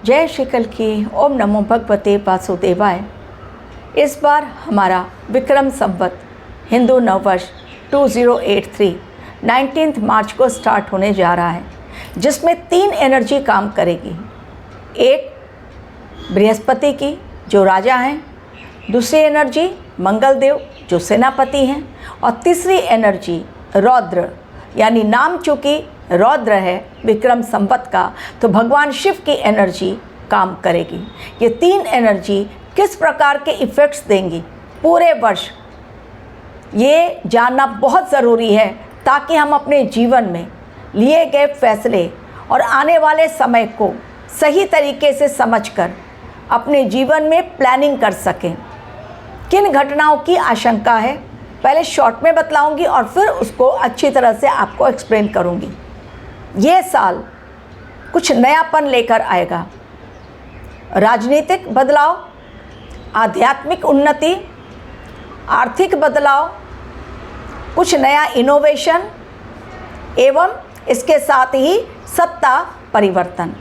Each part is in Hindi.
जय श्री कल की। ओम नमो भगवते वासुदेवाय। इस बार हमारा विक्रम संवत हिंदू नववर्ष 2083 19 मार्च को स्टार्ट होने जा रहा है, जिसमें 3 एनर्जी काम करेगी। एक बृहस्पति की जो राजा हैं, दूसरी एनर्जी मंगल देव जो सेनापति हैं, और तीसरी एनर्जी रौद्र, यानी नाम चूँकि रौद्र है विक्रम संवत का, तो भगवान शिव की एनर्जी काम करेगी। ये 3 एनर्जी किस प्रकार के इफ़ेक्ट्स देंगी पूरे वर्ष, ये जानना बहुत ज़रूरी है, ताकि हम अपने जीवन में लिए गए फैसले और आने वाले समय को सही तरीके से समझकर अपने जीवन में प्लानिंग कर सकें। किन घटनाओं की आशंका है पहले शॉर्ट में बतलाऊंगी और फिर उसको अच्छी तरह से आपको एक्सप्लेन करूंगी। ये साल कुछ नयापन लेकर आएगा। राजनीतिक बदलाव, आध्यात्मिक उन्नति, आर्थिक बदलाव, कुछ नया इनोवेशन एवं इसके साथ ही सत्ता परिवर्तन,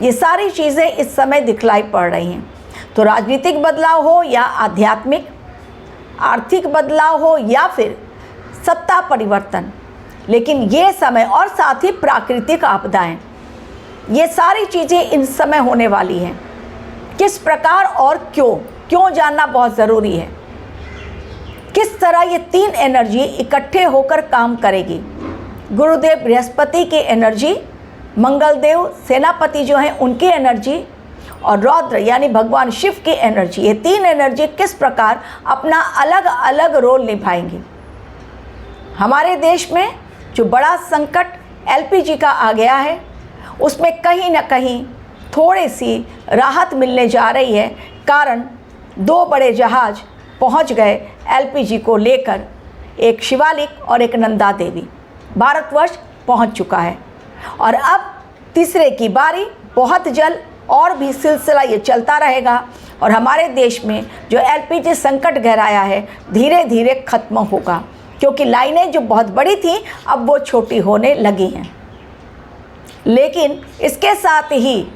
ये सारी चीज़ें इस समय दिखलाई पड़ रही हैं। तो राजनीतिक बदलाव हो या आध्यात्मिक, आर्थिक बदलाव हो या फिर सत्ता परिवर्तन, लेकिन ये समय और साथ ही प्राकृतिक आपदाएं, ये सारी चीज़ें इन समय होने वाली हैं। किस प्रकार और क्यों जानना बहुत ज़रूरी है। किस तरह ये 3 एनर्जी इकट्ठे होकर काम करेगी। गुरुदेव बृहस्पति की एनर्जी, मंगल देव सेनापति जो हैं उनकी एनर्जी, और रौद्र यानी भगवान शिव की एनर्जी, ये 3 एनर्जी किस प्रकार अपना अलग अलग रोल निभाएंगी। हमारे देश में जो बड़ा संकट एलपीजी का आ गया है, उसमें कहीं ना कहीं थोड़ी सी राहत मिलने जा रही है, कारण 2 बड़े जहाज़ पहुंच गए एलपीजी को लेकर, एक शिवालिक और एक नंदा देवी भारतवर्ष पहुंच चुका है। और अब तीसरे की बारी बहुत जल्द, और भी सिलसिला ये चलता रहेगा, और हमारे देश में जो एलपीजी संकट गहराया है धीरे धीरे ख़त्म होगा, क्योंकि लाइनें जो बहुत बड़ी थी अब वो छोटी होने लगी हैं। लेकिन इसके साथ ही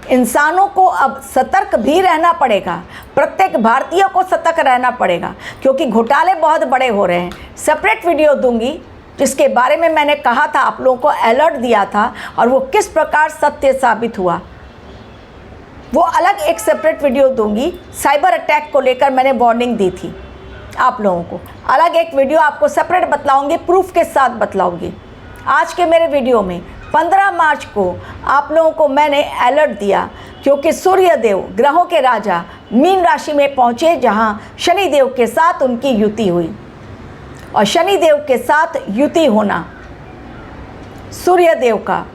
इंसानों को अब सतर्क भी रहना पड़ेगा, प्रत्येक भारतीय को सतर्क रहना पड़ेगा, क्योंकि घोटाले बहुत बड़े हो रहे हैं। सेपरेट वीडियो दूंगी जिसके बारे में मैंने कहा था, आप लोगों को अलर्ट दिया था, और वो किस प्रकार सत्य साबित हुआ, वो अलग एक सेपरेट वीडियो दूंगी। साइबर अटैक को लेकर मैंने वार्निंग दी थी आप लोगों को, अलग एक वीडियो आपको सेपरेट बतलाऊंगी, प्रूफ के साथ बतलाऊंगी। आज के मेरे वीडियो में 15 मार्च को आप लोगों को मैंने अलर्ट दिया, क्योंकि सूर्य देव ग्रहों के राजा मीन राशि में पहुँचे, जहाँ शनि देव के साथ उनकी युति हुई। और शनि देव के साथ युति होना सूर्य देव का,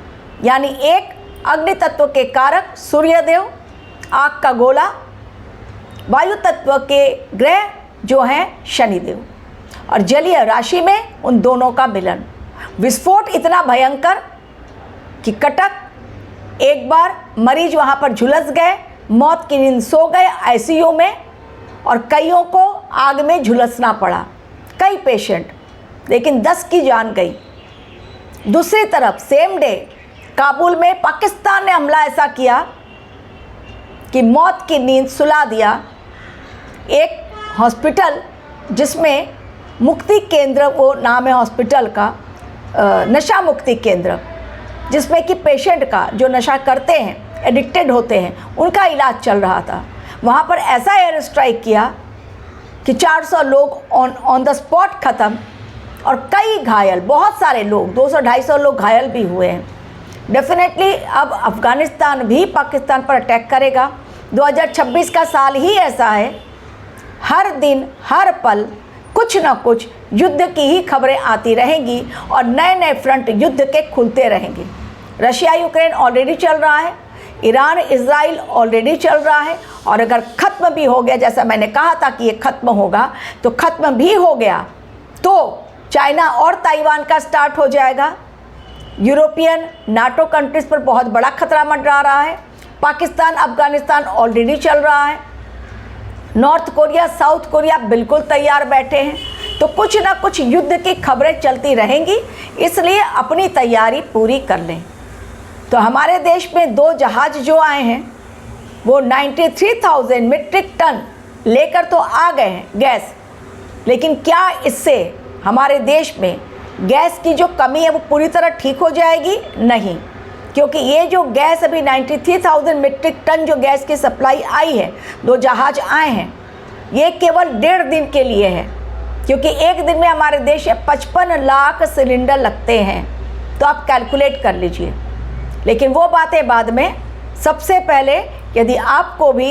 यानी एक अग्नि तत्व के कारक सूर्य देव, आग का गोला, वायु तत्व के ग्रह जो हैं शनिदेव, और जलीय राशि में उन दोनों का मिलन। विस्फोट इतना भयंकर कि कटक एक बार मरीज वहाँ पर झुलस गए, मौत की नींद सो गए आईसीयू में, और कईयों को आग में झुलसना पड़ा, कई पेशेंट, लेकिन 10 की जान गई। दूसरी तरफ सेम डे काबुल में पाकिस्तान ने हमला ऐसा किया कि मौत की नींद सुला दिया। एक हॉस्पिटल जिसमें मुक्ति केंद्र, वो नाम है हॉस्पिटल का, नशा मुक्ति केंद्र, जिसमें कि पेशेंट का जो नशा करते हैं, एडिक्टेड होते हैं, उनका इलाज चल रहा था। वहाँ पर ऐसा एयर स्ट्राइक किया कि 400 लोग ऑन द स्पॉट ख़त्म, और कई घायल, बहुत सारे लोग, 200-250 लोग घायल भी हुए हैं। डेफिनेटली अब अफ़गानिस्तान भी पाकिस्तान पर अटैक करेगा। 2026 का साल ही ऐसा है, हर दिन हर पल कुछ न कुछ युद्ध की ही खबरें आती रहेंगी, और नए नए फ्रंट युद्ध के खुलते रहेंगे। रशिया यूक्रेन ऑलरेडी चल रहा है, ईरान इजराइल ऑलरेडी चल रहा है, और अगर ख़त्म भी हो गया, जैसा मैंने कहा था कि ये ख़त्म होगा, तो ख़त्म भी हो गया तो चाइना और ताइवान का स्टार्ट हो जाएगा। यूरोपियन नाटो कंट्रीज़ पर बहुत बड़ा खतरा मंडरा रहा है। पाकिस्तान अफ़गानिस्तान ऑलरेडी चल रहा है। नॉर्थ कोरिया साउथ कोरिया बिल्कुल तैयार बैठे हैं। तो कुछ ना कुछ युद्ध की खबरें चलती रहेंगी, इसलिए अपनी तैयारी पूरी कर लें। तो हमारे देश में 2 जहाज जो आए हैं वो 93,000 मीट्रिक टन लेकर तो आ गए हैं गैस, लेकिन क्या इससे हमारे देश में गैस की जो कमी है वो पूरी तरह ठीक हो जाएगी? नहीं, क्योंकि ये जो गैस अभी 93,000 मीट्रिक टन जो गैस की सप्लाई आई है, 2 जहाज आए हैं, ये केवल 1.5 दिन के लिए है, क्योंकि एक दिन में हमारे देश में 55 लाख सिलेंडर लगते हैं। तो आप कैलकुलेट कर लीजिए, लेकिन वो बातें बाद में। सबसे पहले यदि आपको भी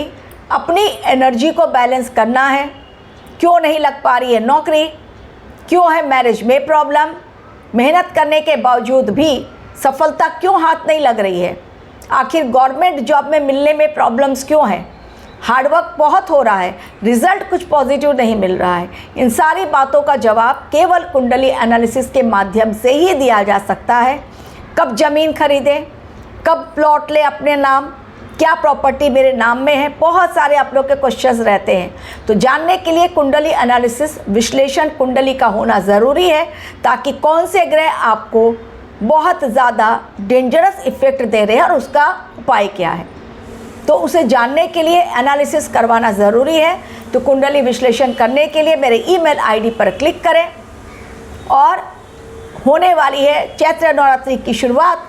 अपनी एनर्जी को बैलेंस करना है, क्यों नहीं लग पा रही है नौकरी, क्यों है मैरिज में प्रॉब्लम, मेहनत करने के बावजूद भी सफलता क्यों हाथ नहीं लग रही है, आखिर गवर्नमेंट जॉब में मिलने में प्रॉब्लम्स क्यों हैं, हार्डवर्क बहुत हो रहा है, रिजल्ट कुछ पॉजिटिव नहीं मिल रहा है, इन सारी बातों का जवाब केवल कुंडली एनालिसिस के माध्यम से ही दिया जा सकता है। कब ज़मीन खरीदें, कब प्लॉट ले अपने नाम, क्या प्रॉपर्टी मेरे नाम में है, बहुत सारे आप लोग के क्वेश्चंस रहते हैं। तो जानने के लिए कुंडली एनालिसिस विश्लेषण कुंडली का होना ज़रूरी है, ताकि कौन से ग्रह आपको बहुत ज़्यादा डेंजरस इफ़ेक्ट दे रहे हैं और उसका उपाय क्या है, तो उसे जानने के लिए एनालिसिस करवाना ज़रूरी है। तो कुंडली विश्लेषण करने के लिए मेरे ईमेल आईडी पर क्लिक करें, और होने वाली है चैत्र नवरात्रि की शुरुआत,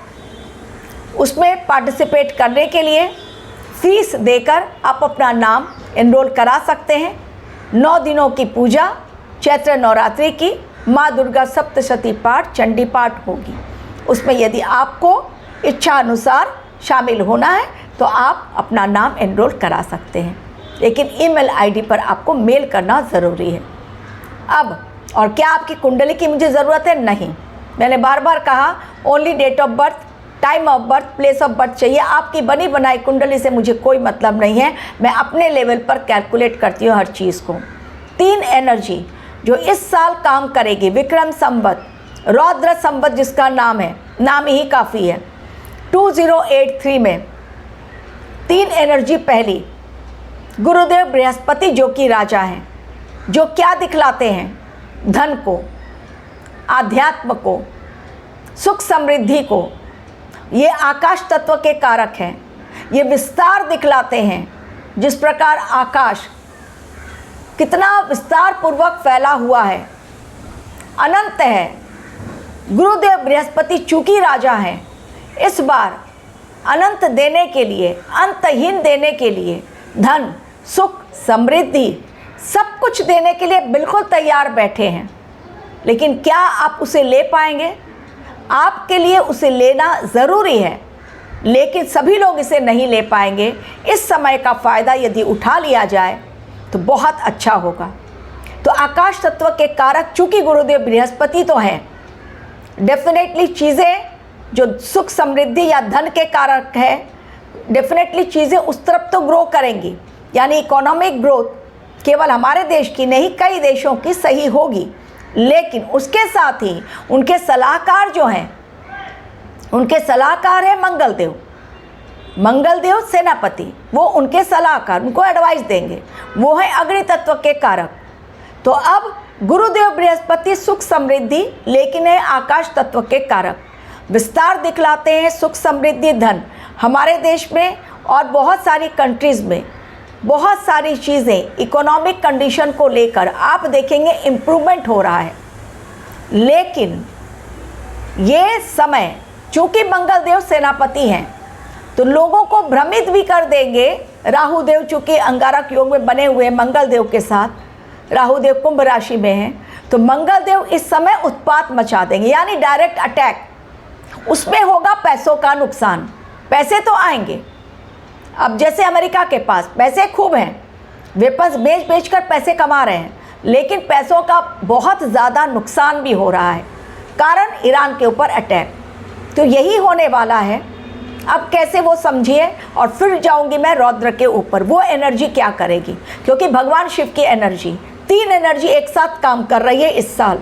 उसमें पार्टिसिपेट करने के लिए फीस देकर आप अपना नाम एनरोल करा सकते हैं। 9 दिनों की पूजा चैत्र नवरात्रि की माँ दुर्गा सप्तशती पाठ चंडी पाठ होगी, उसमें यदि आपको इच्छा अनुसार शामिल होना है तो आप अपना नाम एनरोल करा सकते हैं, लेकिन ईमेल आईडी पर आपको मेल करना ज़रूरी है। अब और क्या आपकी कुंडली की मुझे ज़रूरत है? नहीं, मैंने बार बार कहा only date of birth, time of birth, place of birth चाहिए। आपकी बनी बनाई कुंडली से मुझे कोई मतलब नहीं है, मैं अपने लेवल पर कैलकुलेट करती हूँ हर चीज़ को। 3 एनर्जी जो इस साल काम करेगी, विक्रम संवत, रौद्र संवत जिसका नाम है, नाम ही काफ़ी है, 2083 में 3 एनर्जी। पहली गुरुदेव बृहस्पति जो कि राजा हैं, जो क्या दिखलाते हैं? धन को, आध्यात्म को, सुख समृद्धि को। ये आकाश तत्व के कारक हैं, ये विस्तार दिखलाते हैं। जिस प्रकार आकाश कितना विस्तार पूर्वक फैला हुआ है, अनंत है। गुरुदेव बृहस्पति चूंकि राजा हैं, इस बार अनंत देने के लिए, अंतहीन देने के लिए, धन, सुख, समृद्धि सब कुछ देने के लिए बिल्कुल तैयार बैठे हैं। लेकिन क्या आप उसे ले पाएंगे? आपके लिए उसे लेना ज़रूरी है, लेकिन सभी लोग इसे नहीं ले पाएंगे। इस समय का फ़ायदा यदि उठा लिया जाए तो बहुत अच्छा होगा। तो आकाश तत्व के कारक चूँकि गुरुदेव बृहस्पति तो हैं, डेफिनेटली चीज़ें जो सुख समृद्धि या धन के कारक है, डेफिनेटली चीज़ें उस तरफ तो ग्रो करेंगी, यानी इकोनॉमिक ग्रोथ केवल हमारे देश की नहीं कई देशों की सही होगी। लेकिन उसके साथ ही उनके सलाहकार जो हैं, उनके सलाहकार है मंगलदेव, मंगलदेव सेनापति, वो उनके सलाहकार, उनको एडवाइस देंगे, वो है अग्नि तत्व के कारक। तो अब गुरुदेव बृहस्पति सुख समृद्धि, लेकिन है आकाश तत्व के कारक, विस्तार दिखलाते हैं, सुख समृद्धि, धन। हमारे देश में और बहुत सारी कंट्रीज़ में बहुत सारी चीज़ें इकोनॉमिक कंडीशन को लेकर आप देखेंगे इम्प्रूवमेंट हो रहा है। लेकिन ये समय चूँकि मंगलदेव सेनापति हैं तो लोगों को भ्रमित भी कर देंगे। राहु देव चूँकि अंगारक योग में बने हुए मंगलदेव के साथ, राहुदेव कुंभ राशि में हैं, तो मंगलदेव इस समय उत्पात मचा देंगे, यानी डायरेक्ट अटैक। उसमें होगा पैसों का नुकसान। पैसे तो आएंगे, अब जैसे अमेरिका के पास पैसे खूब हैं, वेपन्स बेच बेच कर पैसे कमा रहे हैं, लेकिन पैसों का बहुत ज़्यादा नुकसान भी हो रहा है, कारण ईरान के ऊपर अटैक। तो यही होने वाला है। अब कैसे वो समझिए। और फिर जाऊंगी मैं रौद्र के ऊपर, वो एनर्जी क्या करेगी, क्योंकि भगवान शिव की एनर्जी, 3 एनर्जी एक साथ काम कर रही है इस साल।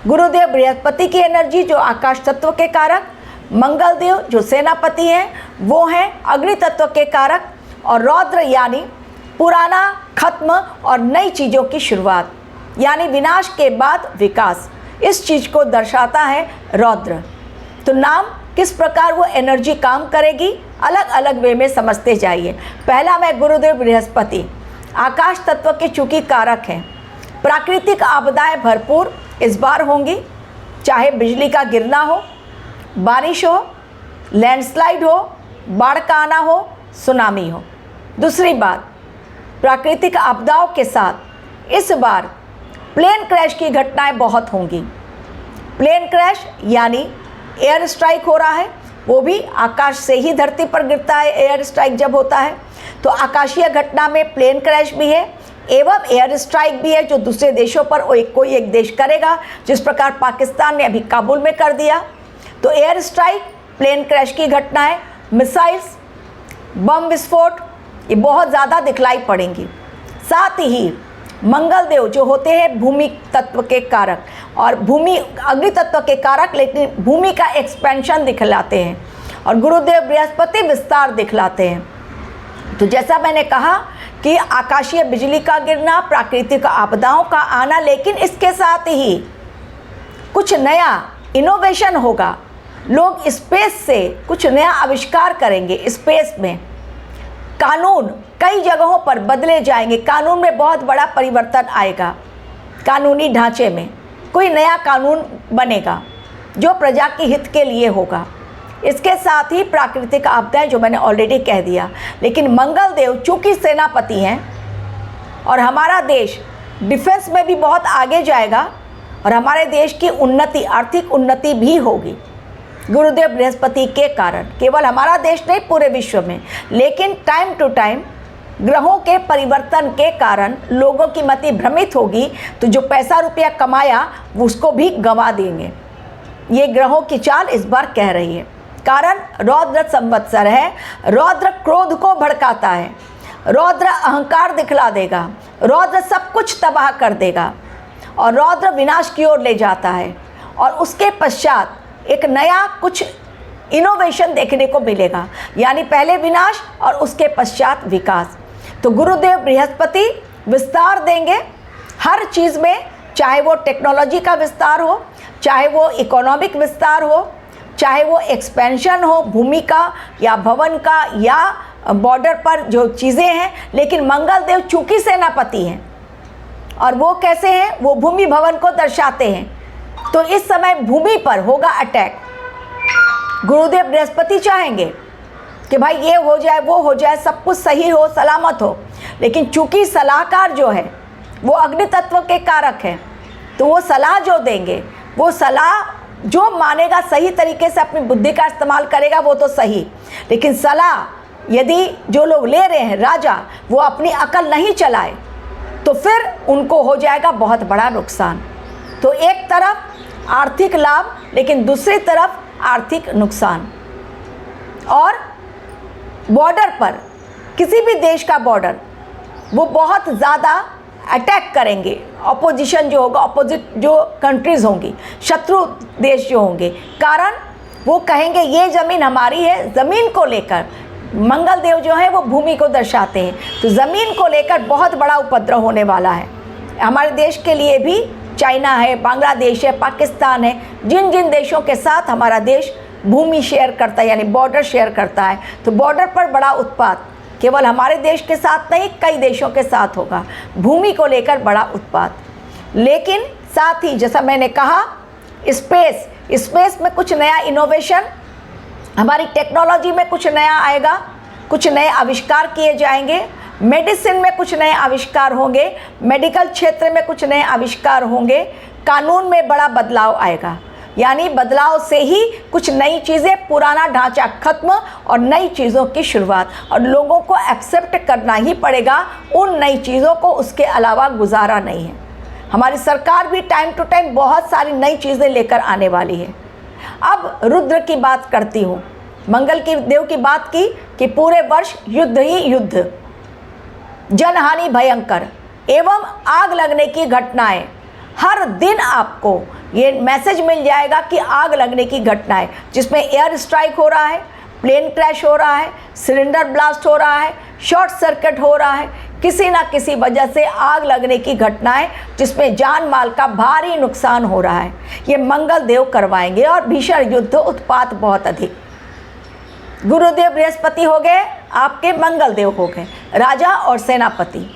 गुरुदेव बृहस्पति की एनर्जी जो आकाश तत्व के कारक, मंगलदेव जो सेनापति हैं वो हैं अग्नि तत्व के कारक, और रौद्र यानी पुराना खत्म और नई चीज़ों की शुरुआत, यानी विनाश के बाद विकास, इस चीज़ को दर्शाता है रौद्र। तो नाम किस प्रकार वो एनर्जी काम करेगी, अलग अलग वे में समझते जाइए। पहला मैं गुरुदेव बृहस्पति, आकाश तत्व के चूंकि कारक हैं, प्राकृतिक आपदाएं भरपूर इस बार होंगी, चाहे बिजली का गिरना हो, बारिश हो, लैंडस्लाइड हो, बाढ़ का आना हो, सुनामी हो। दूसरी बात, प्राकृतिक आपदाओं के साथ इस बार प्लेन क्रैश की घटनाएं बहुत होंगी। प्लेन क्रैश यानी एयर स्ट्राइक हो रहा है, वो भी आकाश से ही धरती पर गिरता है। एयर स्ट्राइक जब होता है तो आकाशीय घटना में प्लेन क्रैश भी है एवं एयर स्ट्राइक भी है, जो दूसरे देशों पर कोई एक देश करेगा, जिस प्रकार पाकिस्तान ने अभी काबुल में कर दिया। तो एयर स्ट्राइक, प्लेन क्रैश की घटनाएं, मिसाइल्स, बम विस्फोट, ये बहुत ज़्यादा दिखलाई पड़ेंगी। साथ ही मंगल देव जो होते हैं भूमि तत्व के कारक और भूमि अग्नि तत्व के कारक, लेकिन भूमि का एक्सपेंशन दिखलाते हैं, और गुरुदेव बृहस्पति विस्तार दिखलाते हैं। तो जैसा मैंने कहा कि आकाशीय बिजली का गिरना, प्राकृतिक आपदाओं का आना, लेकिन इसके साथ ही कुछ नया इनोवेशन होगा। लोग स्पेस से कुछ नया आविष्कार करेंगे। स्पेस में कानून कई जगहों पर बदले जाएंगे, कानून में बहुत बड़ा परिवर्तन आएगा। कानूनी ढांचे में कोई नया कानून बनेगा जो प्रजा के हित के लिए होगा। इसके साथ ही प्राकृतिक आपदाएं, जो मैंने ऑलरेडी कह दिया, लेकिन मंगल देव चूँकि सेनापति हैं और हमारा देश डिफेंस में भी बहुत आगे जाएगा और हमारे देश की उन्नति, आर्थिक उन्नति भी होगी गुरुदेव बृहस्पति के कारण। केवल हमारा देश नहीं, पूरे विश्व में। लेकिन टाइम टू टाइम ग्रहों के परिवर्तन के कारण लोगों की मति भ्रमित होगी, तो जो पैसा रुपया कमाया उसको भी गंवा देंगे। ये ग्रहों की चाल इस बार कह रही है। कारण रौद्र संवत्सर है, रौद्र क्रोध को भड़काता है, रौद्र अहंकार दिखला देगा, रौद्र सब कुछ तबाह कर देगा और रौद्र विनाश की ओर ले जाता है। और उसके पश्चात एक नया कुछ इनोवेशन देखने को मिलेगा, यानी पहले विनाश और उसके पश्चात विकास। तो गुरुदेव बृहस्पति विस्तार देंगे हर चीज़ में, चाहे वो टेक्नोलॉजी का विस्तार हो, चाहे वो इकोनॉमिक विस्तार हो, चाहे वो एक्सपेंशन हो भूमि का या भवन का या बॉर्डर पर जो चीज़ें हैं। लेकिन मंगल देव चूँकि सेनापति हैं और वो कैसे हैं, वो भूमि भवन को दर्शाते हैं, तो इस समय भूमि पर होगा अटैक। गुरुदेव बृहस्पति चाहेंगे कि भाई ये हो जाए, वो हो जाए, सब कुछ सही हो, सलामत हो, लेकिन चूंकि सलाहकार जो है वो अग्नि तत्व के कारक हैं, तो वो सलाह जो देंगे, वो सलाह जो मानेगा, सही तरीके से अपनी बुद्धि का इस्तेमाल करेगा, वो तो सही। लेकिन सलाह यदि जो लोग ले रहे हैं राजा, वो अपनी अकल नहीं चलाए, तो फिर उनको हो जाएगा बहुत बड़ा नुकसान। तो एक तरफ आर्थिक लाभ, लेकिन दूसरी तरफ आर्थिक नुकसान। और बॉर्डर पर किसी भी देश का बॉर्डर वो बहुत ज़्यादा अटैक करेंगे। अपोजिशन जो होगा, अपोजिट जो कंट्रीज़ होंगी, शत्रु देश जो होंगे, कारण वो कहेंगे ये ज़मीन हमारी है। ज़मीन को लेकर मंगल देव जो है वो भूमि को दर्शाते हैं, तो ज़मीन को लेकर बहुत बड़ा उपद्रव होने वाला है हमारे देश के लिए भी। चाइना है, बांग्लादेश है, पाकिस्तान है, जिन जिन देशों के साथ हमारा देश भूमि शेयर करता है, यानी बॉर्डर शेयर करता है, तो बॉर्डर पर बड़ा उत्पात केवल हमारे देश के साथ नहीं, कई देशों के साथ होगा। भूमि को लेकर बड़ा उत्पात। लेकिन साथ ही जैसा मैंने कहा, स्पेस में कुछ नया इनोवेशन, हमारी टेक्नोलॉजी में कुछ नया आएगा, कुछ नए आविष्कार किए जाएंगे। मेडिसिन में कुछ नए आविष्कार होंगे, मेडिकल क्षेत्र में कुछ नए आविष्कार होंगे। कानून में बड़ा बदलाव आएगा, यानी बदलाव से ही कुछ नई चीज़ें, पुराना ढांचा खत्म और नई चीज़ों की शुरुआत। और लोगों को एक्सेप्ट करना ही पड़ेगा उन नई चीज़ों को, उसके अलावा गुजारा नहीं है। हमारी सरकार भी टाइम टू टाइम बहुत सारी नई चीज़ें लेकर आने वाली है। अब रुद्र की बात करती हूँ, मंगल की देव की बात की कि पूरे वर्ष युद्ध ही युद्ध, जनहानि भयंकर एवं आग लगने की घटनाएं। हर दिन आपको ये मैसेज मिल जाएगा कि आग लगने की घटनाएं, जिसमें एयर स्ट्राइक हो रहा है, प्लेन क्रैश हो रहा है, सिलेंडर ब्लास्ट हो रहा है, शॉर्ट सर्किट हो रहा है, किसी ना किसी वजह से आग लगने की घटनाएं जिसमें जान माल का भारी नुकसान हो रहा है, ये मंगल देव करवाएंगे। और भीषण युद्ध, उत्पात बहुत अधिक। गुरुदेव बृहस्पति हो गए, आपके मंगल देव हो गए राजा और सेनापति।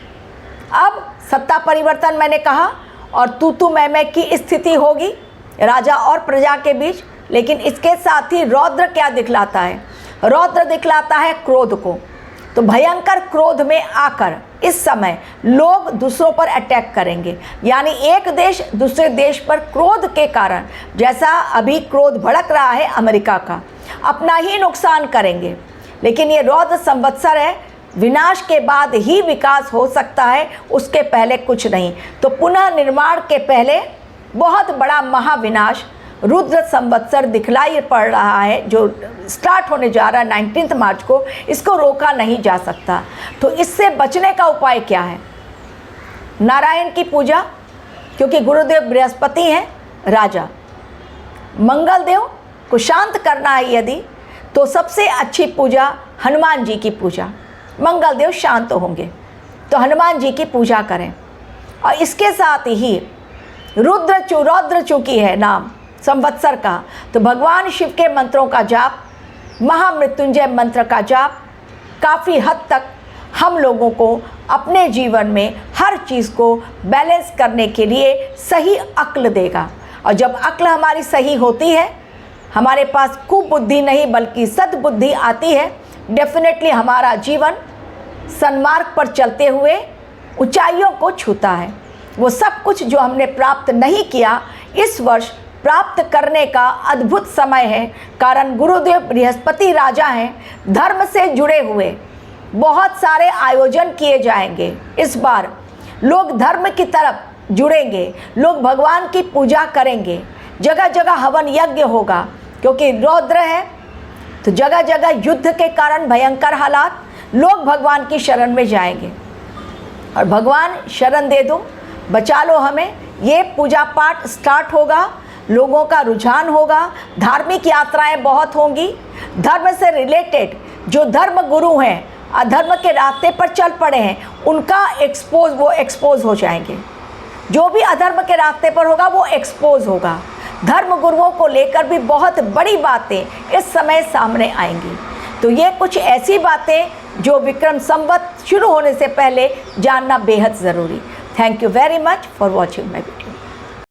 अब सत्ता परिवर्तन मैंने कहा, और तू मैं की स्थिति होगी राजा और प्रजा के बीच। लेकिन इसके साथ ही रौद्र क्या दिखलाता है? रौद्र दिखलाता है क्रोध को। तो भयंकर क्रोध में आकर इस समय लोग दूसरों पर अटैक करेंगे, यानी एक देश दूसरे देश पर क्रोध के कारण, जैसा अभी क्रोध भड़क रहा है अमेरिका का, अपना ही नुकसान करेंगे। लेकिन ये रौद्र संवत्सर है, विनाश के बाद ही विकास हो सकता है, उसके पहले कुछ नहीं। तो पुनः निर्माण के पहले बहुत बड़ा महाविनाश रुद्र संवत्सर दिखलाई पड़ रहा है, जो स्टार्ट होने जा रहा है 19 मार्च को। इसको रोका नहीं जा सकता। तो इससे बचने का उपाय क्या है? नारायण की पूजा, क्योंकि गुरुदेव बृहस्पति हैं राजा। मंगल देव को शांत करना है यदि, तो सबसे अच्छी पूजा हनुमान जी की पूजा। मंगल देव शांत होंगे तो हनुमान जी की पूजा करें। और इसके साथ ही रौद्र चूंकि है नाम संवत्सर का, तो भगवान शिव के मंत्रों का जाप, महामृत्युंजय मंत्र का जाप काफ़ी हद तक हम लोगों को अपने जीवन में हर चीज़ को बैलेंस करने के लिए सही अक्ल देगा। और जब अक्ल हमारी सही होती है, हमारे पास कुबुद्धि नहीं बल्कि सद्बुद्धि आती है, डेफिनेटली हमारा जीवन सन्मार्ग पर चलते हुए ऊंचाइयों को छूता है। वो सब कुछ जो हमने प्राप्त नहीं किया, इस वर्ष प्राप्त करने का अद्भुत समय है। कारण गुरुदेव बृहस्पति राजा हैं, धर्म से जुड़े हुए बहुत सारे आयोजन किए जाएंगे। इस बार लोग धर्म की तरफ जुड़ेंगे, लोग भगवान की पूजा करेंगे, जगह जगह हवन यज्ञ होगा। क्योंकि रौद्र है तो जगह जगह युद्ध के कारण भयंकर हालात, लोग भगवान की शरण में जाएंगे। और भगवान शरण दे दो, बचा लो हमें, ये पूजा पाठ स्टार्ट होगा। लोगों का रुझान होगा, धार्मिक यात्राएं बहुत होंगी। धर्म से रिलेटेड जो धर्म गुरु हैं, अधर्म के रास्ते पर चल पड़े हैं, उनका एक्सपोज हो जाएंगे। जो भी अधर्म के रास्ते पर होगा वो एक्सपोज होगा। धर्म गुरुओं को लेकर भी बहुत बड़ी बातें इस समय सामने आएंगी। तो ये कुछ ऐसी बातें जो विक्रम संवत शुरू होने से पहले जानना बेहद ज़रूरी। Thank you very much for watching my video.